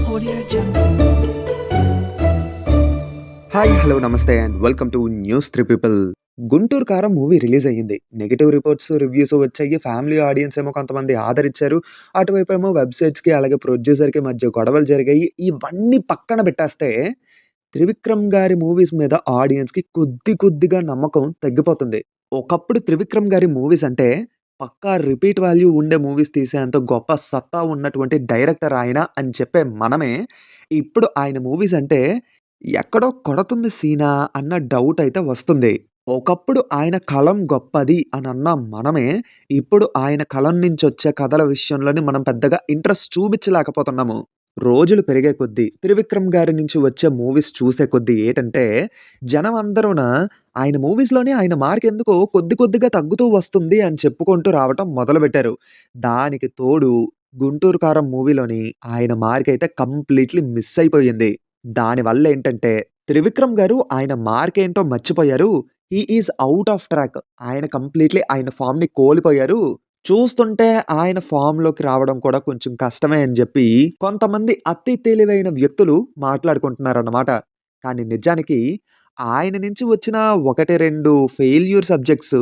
Audio Jungle. Hi hello నమస్తే and welcome to news three people. Guntur కారం movie release అయ్యింది. Negative reports reviews వచ్చాయి. Family audience ఏమో కొంతమంది ఆదరించారు. అటువైపు ఏమో వెబ్సైట్స్కి అలాగే ప్రొడ్యూసర్కి మధ్య గొడవలు జరిగాయి. ఇవన్నీ పక్కన పెట్టేస్తే త్రివిక్రమ్ గారి మూవీస్ మీద ఆడియన్స్కి కొద్దిగా నమ్మకం తగ్గిపోతుంది. ఒకప్పుడు త్రివిక్రమ్ గారి మూవీస్ అంటే పక్కా రిపీట్ వాల్యూ ఉండే మూవీస్ తీసేంత గొప్ప సత్తా ఉన్నటువంటి డైరెక్టర్ ఆయన అని చెప్పే మనమే ఇప్పుడు ఆయన మూవీస్ అంటే ఎక్కడో కొడుతుంది సీనా అన్న డౌట్ అయితే వస్తుంది. ఒకప్పుడు ఆయన కలం గొప్పది అని అన్న మనమే ఇప్పుడు ఆయన కలం నుంచి వచ్చే కథల విషయంలోని మనం పెద్దగా ఇంట్రెస్ట్ చూపించలేకపోతున్నాము. రోజులు పెరిగే కొద్దీ త్రివిక్రమ్ గారి నుంచి వచ్చే మూవీస్ చూసే కొద్దీ ఏంటంటే జనం అందరూన ఆయన మూవీస్‌లోనే ఆయన మార్క్ ఎందుకో కొద్దిగా తగ్గుతూ వస్తుంది అని చెప్పుకుంటూ రావటం మొదలుపెట్టారు. దానికి తోడు 'గుంటూరు కారం' మూవీలోని ఆయన మార్క్ అయితే కంప్లీట్‌లీ మిస్ అయిపోయింది. దానివల్ల ఏంటంటే త్రివిక్రమ్ గారు ఆయన మార్క్ ఏంటో మర్చిపోయారు. He is out of track. ఆయన కంప్లీట్‌లీ ఆయన ఫార్మ్‌ని కోల్పోయారు. చూస్తుంటే ఆయన ఫార్మ్‌లోకి రావడం కూడా కొంచెం కష్టమే అని జెప్పి కొంతమంది అతి తెలివైన వ్యక్తులు మాట్లాడుకుంటున్నారన్నమాట. కానీ నిజానికి ఆయన నుంచి వచ్చిన 1, 2 ఫెయిల్యూర్ సబ్జెక్ట్స్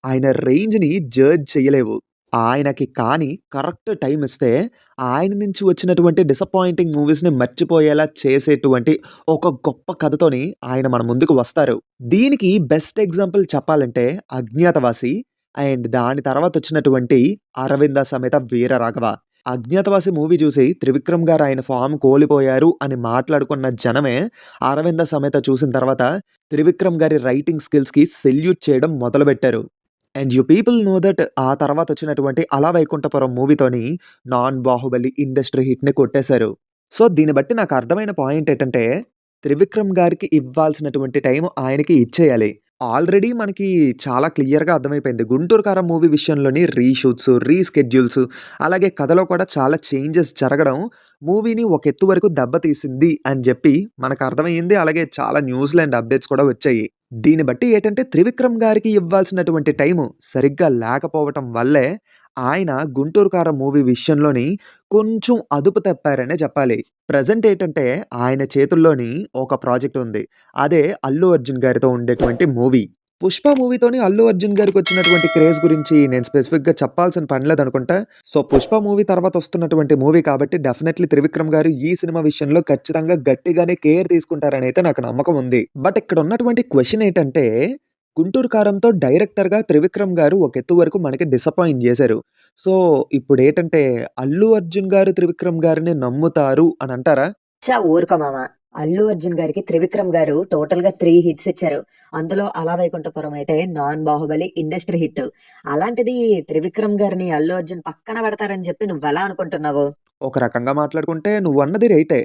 ఆయన రేంజ్‌ని జడ్జ్ చేయలేవు. ఆయనకి కానీ కరెక్ట్ టైమ్ ఇస్తే ఆయన నుంచి వచ్చినటువంటి డిసప్పాయింటింగ్ మూవీస్‌ని మర్చిపోయేలా చేసేటువంటి ఒక గొప్ప కథతోని ఆయన మన ముందుకు వస్తారు. దీనికి బెస్ట్ ఎగ్జాంపుల్ చెప్పాలంటే 'అజ్ఞాతవాసి' అండ్ దాని తర్వాత వచ్చినటువంటి 'అరవింద సమేత వీర రాఘవ'. 'అజ్ఞాతవాసి' మూవీ చూసి త్రివిక్రమ్ గారు ఆయన ఫార్మ్ కోల్పోయారు అని మాట్లాడుకున్న జనమే 'అరవింద సమేత' చూసిన తర్వాత త్రివిక్రమ్ గారి రైటింగ్ స్కిల్స్‌కి సెల్యూట్ చేయడం మొదలుపెట్టారు. And you people know that ఆ తర్వాత వచ్చినటువంటి 'అల వైకుంఠపురం' మూవీతోని 'నాన్ బాహుబలి' ఇండస్ట్రీ హిట్‌ని కొట్టేశారు. సో, దీన్ని బట్టి నాకు అర్థమైన పాయింట్ ఏంటంటే త్రివిక్రమ్ గారికి ఇవ్వాల్సినటువంటి టైం ఆయనకి ఇచ్చేయాలి. ఆల్రెడీ మనకి చాలా క్లియర్‌గా అర్థమైపోయింది. 'గుంటూరు కారం' మూవీ విషయంలోని రీషూట్స్, రీస్కెడ్యూల్స్ అలాగే కథలో కూడా చాలా చేంజెస్ జరగడం మూవీని ఒక ఎత్తు వరకు దెబ్బతీసింది అని జెప్పి మనకు అర్థమయ్యింది. అలాగే చాలా న్యూస్‌లు అండ్ అప్డేట్స్ కూడా వచ్చాయి. దీన్ని బట్టి ఏంటంటే త్రివిక్రమ్ గారికి ఇవ్వాల్సినటువంటి టైము సరిగ్గా లేకపోవటం వల్లే ఆయన 'గుంటూరు కారం' మూవీ విషయంలోని కొంచెం అదుపు తప్పారనే చెప్పాలి. ప్రెజెంట్ ఏంటంటే ఆయన చేతుల్లోని ఒక ప్రాజెక్ట్ ఉంది. అదే అల్లు అర్జున్ గారితో ఉండేటువంటి మూవీ. 'పుష్ప' మూవీతోని అల్లు అర్జున్ గారికొచ్చినటువంటి క్రేజ్ గురించి నేను స్పెసిఫిక్‌గా చెప్పాల్సిన పని లేదనుకుంటా. సో, 'పుష్ప' మూవీ తర్వాత వస్తున్నటువంటి మూవీ కాబట్టి డెఫినెట్‌లీ త్రివిక్రమ్ గారు ఈ సినిమా విషయంలో ఖచ్చితంగా గట్టిగానే కేర్ తీసుకుంటారనైతే నాకు నమ్మకం ఉంది. బట్ ఇక్కడ ఉన్నటువంటి క్వెషన్ ఏంటంటే 'గుంటూరు కారం'తో డైరెక్టర్‌గా త్రివిక్రమ్ గారు ఒక ఎత్తు వరకు మనకి డిసప్పాయింట్ చేశారు. సో, ఇప్పుడేటంటే అల్లు అర్జున్ గారు త్రివిక్రమ్ గారిని నమ్ముతారు అని అంటారా? ఊరుకో మామ. అల్లు అర్జున్ గారికి త్రివిక్రమ్ గారు టోటల్‌గా 3 హిట్స్ ఇచ్చారు. అందులో 'అల వైకుంఠపురం' అయితే నాన్ బాహుబలి ఇండస్ట్రీ హిట్. అలాంటిది త్రివిక్రమ్ గారిని అల్లు అర్జున్ పక్కన పెడతారని చెప్పి నువ్వెలా అనుకుంటున్నావు? ఒక రకంగా మాట్లాడుకుంటే నువ్వన్నది రైటే.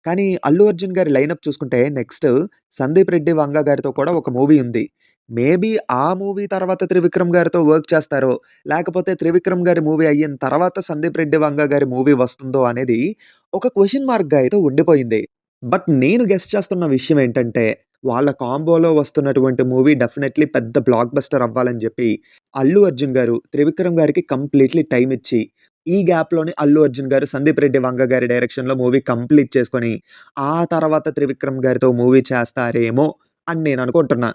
కానీ అల్లు అర్జున్ గారి లైనప్ చూసుకుంటే నెక్స్ట్ 'సందీప్ రెడ్డి వంగ' గారితో కూడా ఒక మూవీ ఉంది. మేబీ ఆ మూవీ తర్వాత త్రివిక్రమ్ గారితో వర్క్ చేస్తారో, లేకపోతే త్రివిక్రమ్ గారి మూవీ అయిన తర్వాత 'సందీప్ రెడ్డి వంగ' గారి మూవీ వస్తుందో అనేది ఒక క్వెషన్ మార్క్‌గా అయితే ఉండిపోయింది. బట్ నేను గెస్ చేస్తున్న విషయం ఏంటంటే, వాళ్ళ కాంబోలో వస్తున్నటువంటి మూవీ డెఫినెట్‌లీ పెద్ద బ్లాక్ బస్టర్ అవ్వాలని చెప్పి అల్లు అర్జున్ గారు త్రివిక్రమ్ గారికి కంప్లీట్‌లీ టైమ్ ఇచ్చి, ఈ గ్యాప్‌లోనే అల్లు అర్జున్ గారు 'సందీప్ రెడ్డి వంగ' గారి డైరెక్షన్‌లో మూవీ కంప్లీట్ చేసుకొని, ఆ తర్వాత త్రివిక్రమ్ గారితో మూవీ చేస్తారేమో అని నేను అనుకుంటున్నా.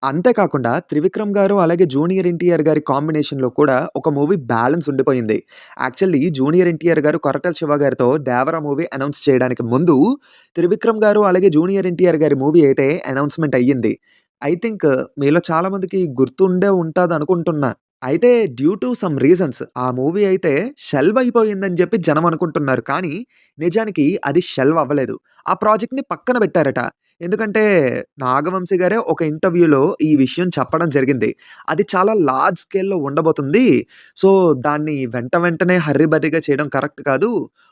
అంతే కాకుండా త్రివిక్రమ్ గారు అలాగే జూనియర్ ఎన్టీఆర్ గారి కాంబినేషన్‌లో కూడా ఒక మూవీ బ్యాలెన్స్ ఉండిపోయింది. యాక్చువల్లీ జూనియర్ ఎన్టీఆర్ గారు కొరటాల శివ గారితో 'దేవర' మూవీ అనౌన్స్ చేయడానికి ముందు త్రివిక్రమ్ గారు అలాగే జూనియర్ ఎన్టీఆర్ గారి మూవీ అయితే అనౌన్స్‌మెంట్ అయ్యింది. ఐ థింక్ మీలో చాలా మందికి గుర్తుండే ఉంటదనుకుంటున్నా. అయితే డ్యూ టు సమ్ రీజన్స్ ఆ మూవీ అయితే షెల్వ్ అయిపోయిందని చెప్పి జనం అనుకుంటున్నారు. కానీ నిజానికి అది షెల్వ్ అవ్వలేదు. ఆ ప్రాజెక్ట్‌ని పక్కన పెట్టారట. ఎందుకంటే నాగవంశి గారే ఒక ఇంటర్వ్యూలో ఈ విషయం చెప్పడం జరిగింది. అది చాలా లార్జ్ స్కేల్‌లో ఉండబోతుంది. సో, దాన్ని వెంటనే హర్రీ బర్రీగా చేయడం కరెక్ట్ కాదు.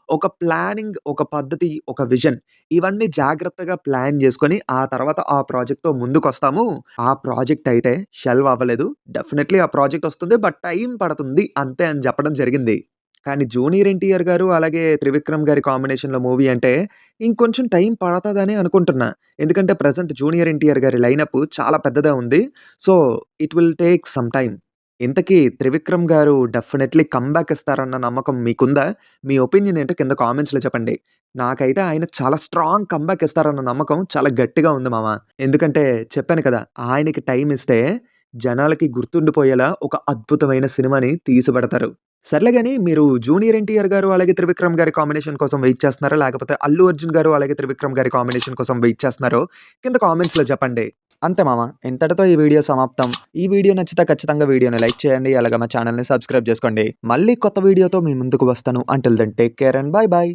ఒక ప్లానింగ్, ఒక పద్ధతి, ఒక విజన్ ఇవన్నీ జాగ్రత్తగా ప్లాన్ చేసుకొని ఆ తర్వాత ఆ ప్రాజెక్ట్‌తో ముందుకొస్తాము. ఆ ప్రాజెక్ట్ అయితే షెల్వ్ అవ్వలేదు. డెఫినెట్‌లీ ఆ ప్రాజెక్ట్ వస్తుంది. బట్ టైం పడుతుంది అంతే అని చెప్పడం జరిగింది. కానీ 'జూనియర్ ఎన్టీఆర్' గారు అలాగే 'త్రివిక్రమ్' గారి కాంబినేషన్‌లో మూవీ అంటే ఇంకొంచెం టైం పడతదని అనుకుంటున్నా. ఎందుకంటే ప్రెజెంట్ 'జూనియర్ ఎన్టీఆర్' గారి లైనప్ చాలా పెద్దదే ఉంది. So, it will take some time. ఇంతకీ 'త్రివిక్రమ్' గారు డెఫినైట్‌లీ కమ్‌బ్యాక్ ఇస్తారన్న నమ్మకం మీకుందా? మీ ఒపీనియన్ ఏంటో కింద కామెంట్స్‌లో చెప్పండి. నాకైతే ఆయన చాలా స్ట్రాంగ్ కమ్‌బ్యాక్ ఇస్తారన్న నమ్మకం చాలా గట్టిగా ఉంది మామ. ఎందుకంటే చెప్పాను కదా! ఆయనకి టైమ్ ఇస్తే జనాలకి గుర్తుండిపోయేలా ఒక అద్భుతమైన సినిమాని తీసి పెడతారు. సర్లే గాని మీరు 'జూనియర్ ఎన్టీఆర్' గారు అలాగే 'త్రివిక్రమ్' గారి కాంబినేషన్ కోసం వెయిట్ చేస్తున్నారా? లేకపోతే 'అల్లు అర్జున్' గారు అలాగే 'త్రివిక్రమ్' గారి కాంబినేషన్ కోసం వెయిట్ చేస్తున్నారో కింద కామెంట్స్‌లో చెప్పండి. అంతే మామ. ఇంతటితో ఈ వీడియో సమాప్తం. ఈ వీడియో నచ్చితే ఖచ్చితంగా వీడియోని లైక్ చేయండి. అలాగే మా ఛానెల్‌ని సబ్స్క్రైబ్ చేసుకోండి. మళ్ళీ కొత్త వీడియోతో మీ ముందుకు వస్తాను. Until then take care and bye by.